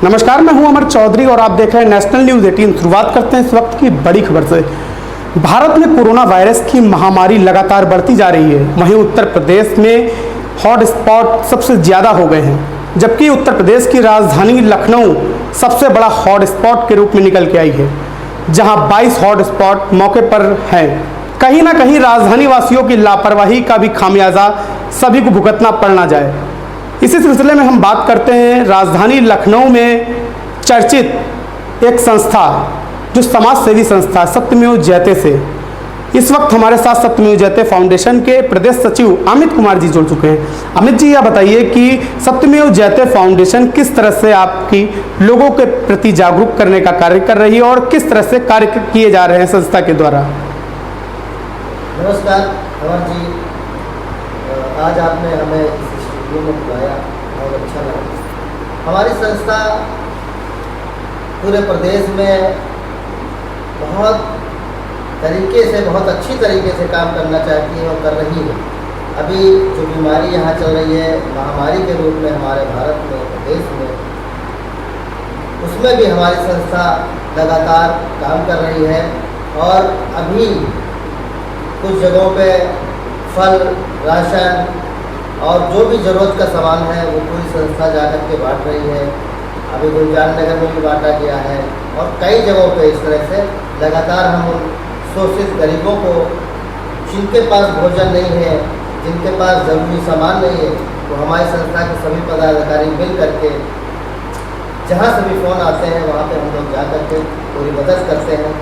नमस्कार, मैं हूं अमर चौधरी और आप देख रहे हैं नेशनल न्यूज़ 18। शुरुआत करते हैं इस वक्त की बड़ी खबर से। भारत में कोरोना वायरस की महामारी लगातार बढ़ती जा रही है। वहीं उत्तर प्रदेश में हॉट स्पॉट सबसे ज़्यादा हो गए हैं, जबकि उत्तर प्रदेश की राजधानी लखनऊ सबसे बड़ा हॉट स्पॉट के रूप में निकल के आई है, जहां 22 हॉट स्पॉट मौके पर हैं। कहीं ना कहीं राजधानी वासियों की लापरवाही का भी खामियाजा सभी को भुगतना पड़ ना जाए। इसी सिलसिले में हम बात करते हैं राजधानी लखनऊ में चर्चित एक संस्था, जो समाज सेवी संस्था सत्यमेव जयते से। इस वक्त हमारे साथ सत्यमेव जयते फाउंडेशन के प्रदेश सचिव अमित कुमार जी जुड़ चुके हैं। अमित जी, यह बताइए कि सत्यमेव जयते फाउंडेशन किस तरह से आपकी लोगों के प्रति जागरूक करने का कार्य कर रही है और किस तरह से कार्य किए जा रहे हैं संस्था के द्वारा। नमस्कार अमर जी, आज आपने हमें इस स्टूडियो में बुलाया, बहुत अच्छा लगा। हमारी संस्था पूरे प्रदेश में बहुत तरीके से, बहुत अच्छी तरीके से काम करना चाहती है और कर रही है। अभी जो बीमारी यहाँ चल रही है महामारी के रूप में हमारे भारत में, प्रदेश में, उसमें भी हमारी संस्था लगातार काम कर रही है। और अभी कुछ जगहों पे फल, राशन और जो भी ज़रूरत का सामान है वो पूरी संस्था जाकर के बांट रही है। अभी गुलजान नगर में भी बांटा गया है और कई जगहों पे इस तरह से लगातार हम उन शोषित गरीबों को, जिनके पास भोजन नहीं है, जिनके पास ज़रूरी सामान नहीं है, तो हमारी संस्था के सभी पदाधिकारी मिल करके जहाँ से भी फ़ोन आते हैं वहाँ पे हम लोग जा करके पूरी मदद करते हैं।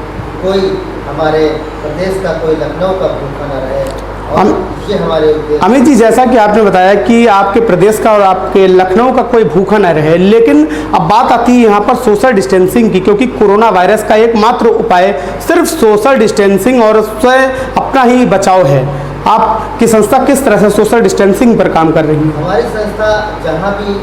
कोई हमारे प्रदेश का, कोई लखनऊ का भूखा न रहे, और ये हमारे उद्देश्य। अमित जी, जैसा कि आपने बताया कि आपके प्रदेश का और आपके लखनऊ का कोई भूखा न रहे, लेकिन अब बात आती है यहाँ पर सोशल डिस्टेंसिंग की, क्योंकि कोरोना वायरस का एकमात्र उपाय सिर्फ सोशल डिस्टेंसिंग और उससे अपना ही बचाव है। आपकी संस्था किस तरह से सोशल डिस्टेंसिंग पर काम कर रही है? हमारी संस्था जहाँ भी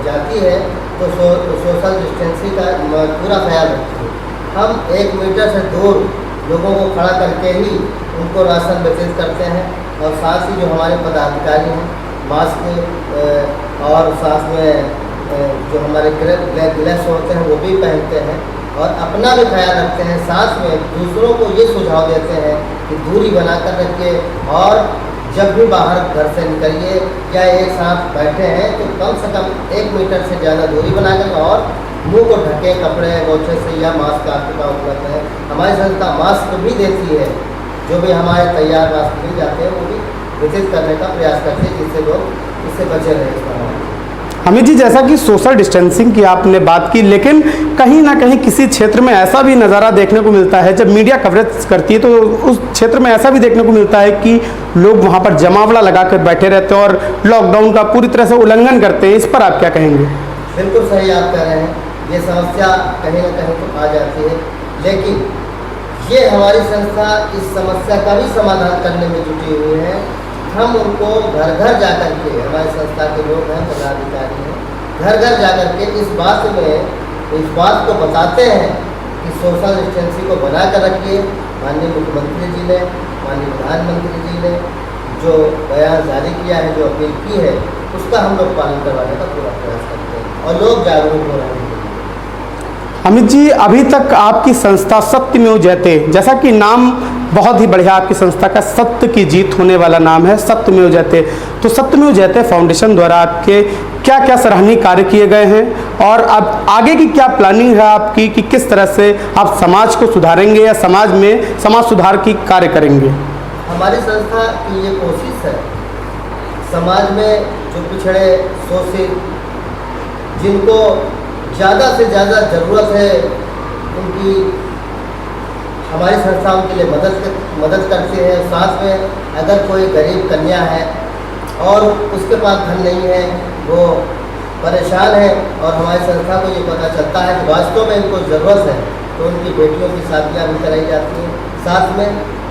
जाती है तो सोशल डिस्टेंसिंग का पूरा ख्याल रखती है। हम 1 मीटर से दूर लोगों को खड़ा करके ही उनको राशन वितरित करते हैं, और साथ ही जो हमारे पदाधिकारी हैं मास्क और साथ में जो हमारे ग्लव्स होते हैं वो भी पहनते हैं और अपना भी ख्याल रखते हैं। साथ में दूसरों को ये सुझाव देते हैं कि दूरी बनाकर रखिए, और जब भी बाहर घर से निकलिए या एक साथ बैठे हैं तो कम से कम 1 मीटर से ज़्यादा दूरी बनाकर, और मुंह को ढके कपड़े गोछे से या मास्क आपके पास उपलब्ध है। हमारी संस्था मास्क भी देती है, जो भी हमारे तैयार मास्क मिल जाते हैं वो भी वितरित करने का प्रयास करते हैं, जिससे लोग इससे बचे रहें इस तरह। अमित जी, जैसा कि सोशल डिस्टेंसिंग की आपने बात की, लेकिन कहीं ना कहीं किसी क्षेत्र में ऐसा भी नज़ारा देखने को मिलता है, जब मीडिया कवरेज करती है तो उस क्षेत्र में ऐसा भी देखने को मिलता है कि लोग वहाँ पर जमावड़ा लगा कर बैठे रहते हैं और लॉकडाउन का पूरी तरह से उल्लंघन करते हैं। इस पर आप क्या कहेंगे? बिल्कुल सही आप कह रहे हैं, ये समस्या कहीं ना कहीं तो आ जाती है, लेकिन ये हमारी संस्था इस समस्या का भी समाधान करने में जुटी हुई है। हम उनको घर घर जाकर के, हमारी संस्था के लोग हैं, पदाधिकारी हैं, घर घर जाकर के इस बात को बताते हैं कि सोशल डिस्टेंसिंग को बना कर रखिए। माननीय मुख्यमंत्री जी ने, माननीय प्रधानमंत्री जी ने जो बयान जारी किया है, जो अपील की है, उसका हम लोग पालन करवाने का पूरा प्रयास करते हैं और लोग जागरूक हो रहे हैं। अमित जी, अभी तक आपकी संस्था सत्यमेव जयते, जैसा कि नाम बहुत ही बढ़िया आपकी संस्था का सत्य की जीत होने वाला नाम है, सत्यमेव जयते, तो सत्यमेव जयते फाउंडेशन द्वारा आपके क्या क्या सराहनीय कार्य किए गए हैं और अब आगे की क्या प्लानिंग है आपकी कि किस तरह से आप समाज को सुधारेंगे या समाज में समाज सुधार की कार्य करेंगे? हमारी संस्था की ये कोशिश है, समाज में जो पिछड़े, शोषित, जिनको ज़्यादा से ज़्यादा ज़रूरत है, उनकी हमारी संस्था उनके लिए मदद करती है। साथ में अगर कोई गरीब कन्या है और उसके पास धन नहीं है, वो परेशान है, और हमारी संस्था को ये पता चलता है कि वास्तव में इनको ज़रूरत है, तो उनकी बेटियों की शादियाँ भी कराई जाती हैं। साथ में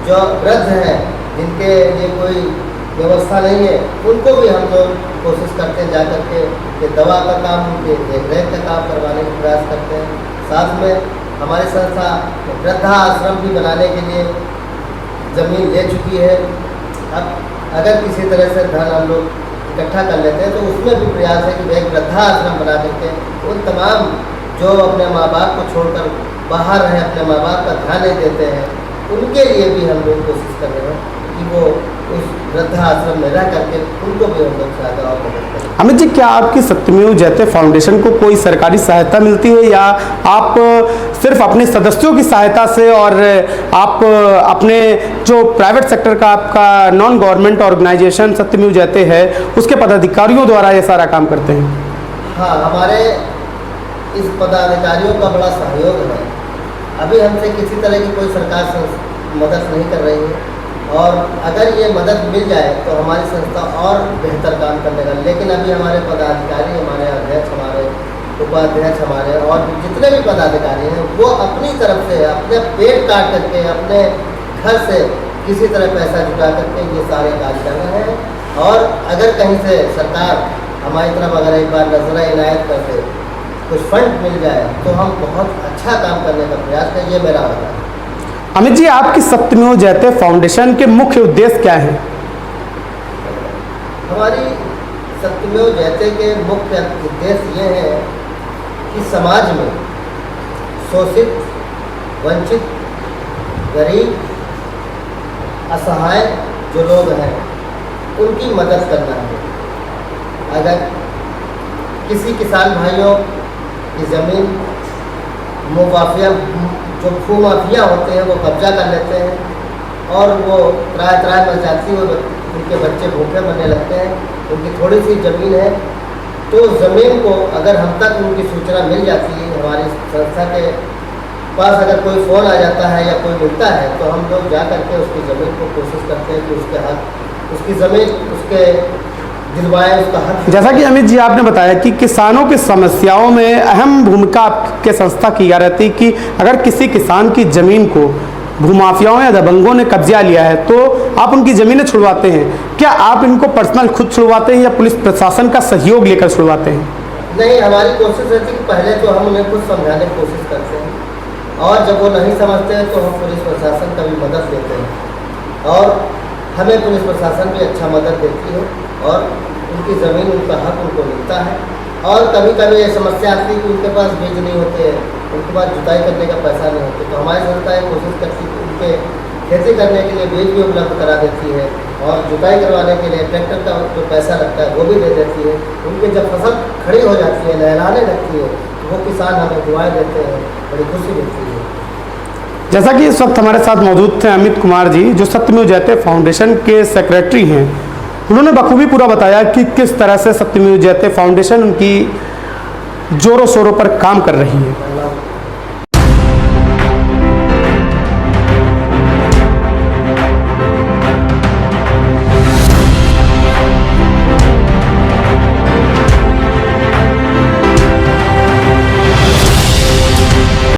जो वृद्ध हैं, जिनके लिए कोई व्यवस्था नहीं है, उनको भी हम लोग कोशिश करते हैं जाकर के कि दवा का काम, उनके देखरेख का काम करवाने का प्रयास करते हैं। साथ में हमारी संस्था वृद्धा आश्रम भी बनाने के लिए ज़मीन ले चुकी है। अब अगर किसी तरह से धन हम लोग इकट्ठा कर लेते हैं तो उसमें भी प्रयास है कि एक वृद्धा आश्रम बना करके उन तमाम जो अपने माँ बाप को छोड़कर बाहर हैं, अपने माँ बाप का ध्यान नहीं देते हैं, उनके लिए भी हम लोग कोशिश कर रहे हैं कि वो उस वृद्धाश्रम में रह करके उनको भी हम लोग ज़्यादा और मदद करें। अमित जी, क्या आपकी सत्यमेव जयते फाउंडेशन को कोई सरकारी सहायता मिलती है या आप सिर्फ अपने सदस्यों की सहायता से और आप अपने जो प्राइवेट सेक्टर का आपका नॉन गवर्नमेंट ऑर्गेनाइजेशन सत्यमेव जयते है उसके पदाधिकारियों द्वारा ये सारा काम करते हैं? हाँ, हमारे इस पदाधिकारियों का बड़ा सहयोग है। अभी हमसे किसी तरह की कोई सरकार मदद नहीं कर रही है, और अगर ये मदद मिल जाए तो हमारी संस्था और बेहतर काम करने का। लेकिन अभी हमारे पदाधिकारी, हमारे अध्यक्ष, हमारे उपाध्यक्ष, हमारे और जितने भी पदाधिकारी हैं वो अपनी तरफ से अपने पेट काट करके अपने घर से किसी तरह पैसा जुटा करके ये सारे कार्य कर रहे हैं। और अगर कहीं से सरकार हमारी तरफ अगर एक बार नजर इनायत करके कुछ फंड मिल जाए तो हम बहुत अच्छा काम करने का प्रयास करें, ये मेरा होगा। अमित जी, आपकी सत्यमेव जयते फाउंडेशन के मुख्य उद्देश्य क्या हैं? हमारी सत्यमेव जयते के मुख्य उद्देश्य ये है कि समाज में शोषित, वंचित, गरीब, असहाय जो लोग हैं उनकी मदद करना है। अगर किसी किसान भाइयों की ज़मीन मुआफिया जो भूमाफिया होते हैं वो कब्जा कर लेते हैं और वो त्राह मच जाती है, उनके बच्चे भूखे मरने लगते हैं। उनकी थोड़ी सी ज़मीन है तो ज़मीन को अगर हम तक उनकी सूचना मिल जाती है, हमारी संस्था के पास अगर कोई फ़ोन आ जाता है या कोई मिलता है तो हम लोग जा करके उसकी ज़मीन को कोशिश करते हैं कि उसके हक, उसकी ज़मीन उसके दिलवाए, उसका हक। जैसा कि अमित जी आपने बताया कि किसानों की समस्याओं में अहम भूमिका आपके संस्था की रहती कि अगर किसी किसान की ज़मीन को भूमाफियाओं या दबंगों ने कब्जा लिया है तो आप उनकी ज़मीनें छुड़वाते हैं। क्या आप इनको पर्सनल खुद छुड़वाते हैं या पुलिस प्रशासन का सहयोग लेकर छुड़वाते हैं? नहीं, हमारी कोशिश रहती है कि पहले तो हम उन्हें कुछ समझाने की कोशिश करते हैं और जब वो नहीं समझते हैं तो हम पुलिस प्रशासन का भी मदद लेते हैं और हमें पुलिस प्रशासन भी अच्छा मदद देती है और उनकी ज़मीन, उनका हक उनको मिलता है। और कभी कभी ये समस्या आती है कि उनके पास बीज नहीं होते हैं, उनके पास जुताई करने का पैसा नहीं होता, तो हमारी संस्था ये कोशिश करती है कि उनके खेती करने के लिए बीज भी उपलब्ध करा देती है और जुताई करवाने के लिए ट्रैक्टर का जो पैसा लगता है वो भी दे देती है। उनकी जब फसल खड़ी हो जाती है, लहराने लगती है, तो वो किसान हमें दुआएं देते हैं, बड़ी खुशी मिलती है। जैसा कि इस वक्त हमारे साथ मौजूद थे अमित कुमार जी, जो सत्यमेव जयते फाउंडेशन के सेक्रेटरी हैं। उन्होंने बखूबी पूरा बताया कि किस तरह से सत्यमेव जयते फाउंडेशन उनकी जोरों शोरों पर काम कर रही है।